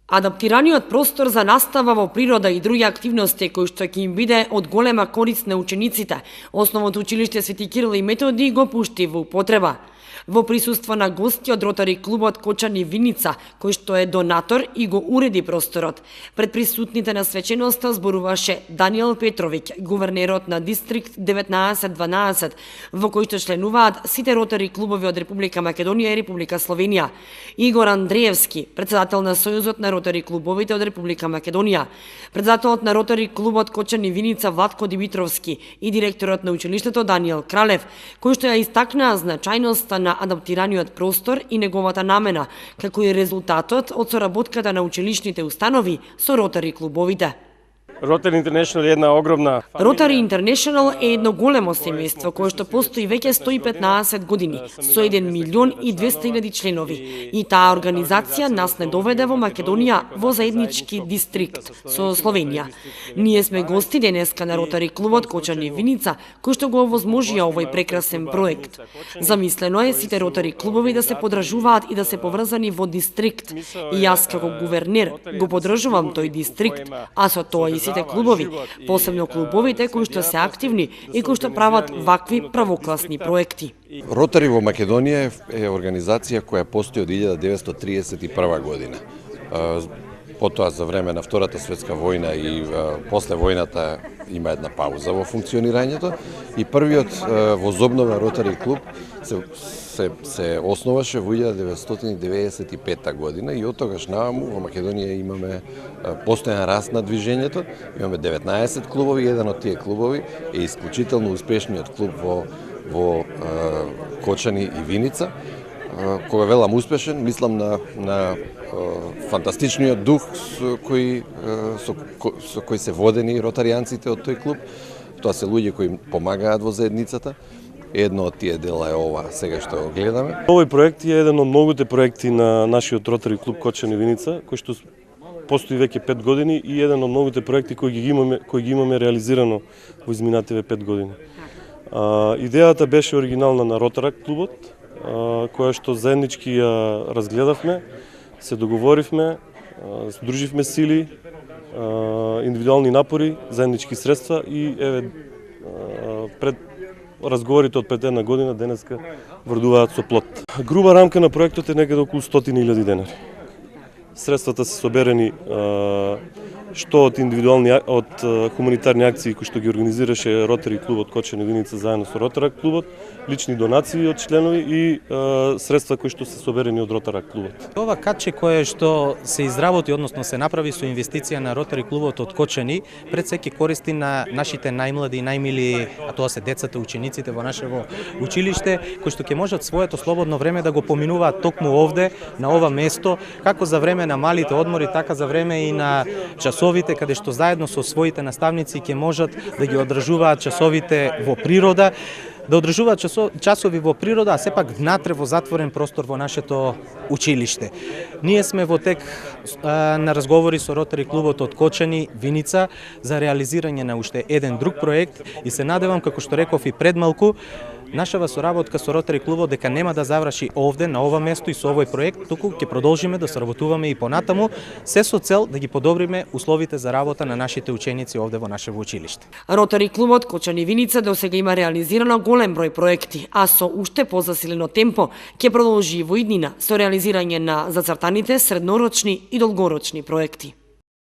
Адаптираниот простор за настава во природа и други активности кои што ќе им биде од голема корист на учениците, Основното училиште Свети Кирил и Методи го пушти во употреба. Во присуство на гости од Ротари клубот Кочани Виница, кој што е донатор и го уреди просторот. Пред присутните на свеченоста зборуваше Даниел Петровиќ, гувернерот на Дистрикт 1912, во кој што членуваат сите Ротари клубови од Република Македонија и Република Словенија. Игор Андреевски, председател на Сојузот на Ротари клубовите од Република Македонија. Председателот на Ротари клубот Кочани Виница Владко Димитровски и директорот на училиштето Даниел Кралев, кои што ја истакнаа значајноста на адаптираниот простор и неговата намена, како и резултатот од соработката на училишните установи со Ротари клубовите. Rotary International е една огромна Rotary International е едно големо семејство кое што постои веќе 115 години со 1.200.000 членови и таа организација нас не доведе во Македонија во заеднички дистрикт со Словенија. Ние сме гости денеска на Ротари клубот Кочани Виница, кој што го овозможија овој прекрасен проект. Замислено е сите Ротари клубови да се подржуваат и да се поврзани во дистрикт. И јас како гувернер го подржувам тој дистрикт, а со тоа и сите клубови, посебно клубовите кои што се активни и кои што прават вакви правокласни проекти. Ротари во Македонија е организација која постои од 1931 година. Потоа за време на Втората светска војна и после војната има една пауза во функционирањето и првиот возобновен Ротари клуб се основаше во 1995 година и од тогаш наваму во Македонија имаме постојан раст на движењето. Имаме 19 клубови, еден од тие клубови е исклучително успешниот клуб во Кочани и Виница. Кога велам успешен, мислам на фантастичниот дух со кој се водени ротаријанците од тој клуб. Тоа се луѓе кои помагаат во заедницата. Едно од тие дела е ова сега што го гледаме. Овој проект е еден од многуте проекти на нашиот Ротари клуб Кочани Виница, кој што постои веќе 5 години и еден од многуте проекти кои ги имаме реализирано во изминативе 5 години. Идејата беше оригинална на Ротара клубот, која што заеднички ја разгледавме, се договоривме, сдруживме сили, индивидуални напори, заеднички средства и пред разговорите од пред една година денеска врдуваат со плод. Груба рамка на проектот е некаде околу 100.000 денари. Средствата се соберени што од хуманитарни акции кои што ги организираше Ротари клубот Кочани Виница заедно со Ротара клубот, лични донации од членови и средства кои што се соберени од Ротара клубот. Ова катче кое што се изработи, односно се направи со инвестиција на Ротари клубот од Кочани, пред се ќе користи на нашите најмлади и најмили, а тоа се децата, учениците во нашево училиште, кои што ќе можат своето слободно време да го поминуваат токму овде, на ова место, како за време на малите одмори, така за време и на часовите, каде што заедно со своите наставници ќе можат да ги одржуваат часовите во природа, да одржуваат часови во природа, а сепак внатре во затворен простор во нашето училиште. Ние сме во тек на разговори со Ротари клубот од Кочани Виница за реализирање на уште еден друг проект и се надевам, како што реков и пред малку, нашава соработка со Ротари клубот дека нема да заврши овде, на ова место и со овој проект, туку ќе продолжиме да соработуваме и понатаму, се со цел да ги подобриме условите за работа на нашите ученици овде во нашево училиште. Ротари клубот Кочани Виница досега има реализирано голем број проекти, а со уште позасилено темпо ќе продолжи во иднина со реализирање на зацртаните среднорочни и долгорочни проекти.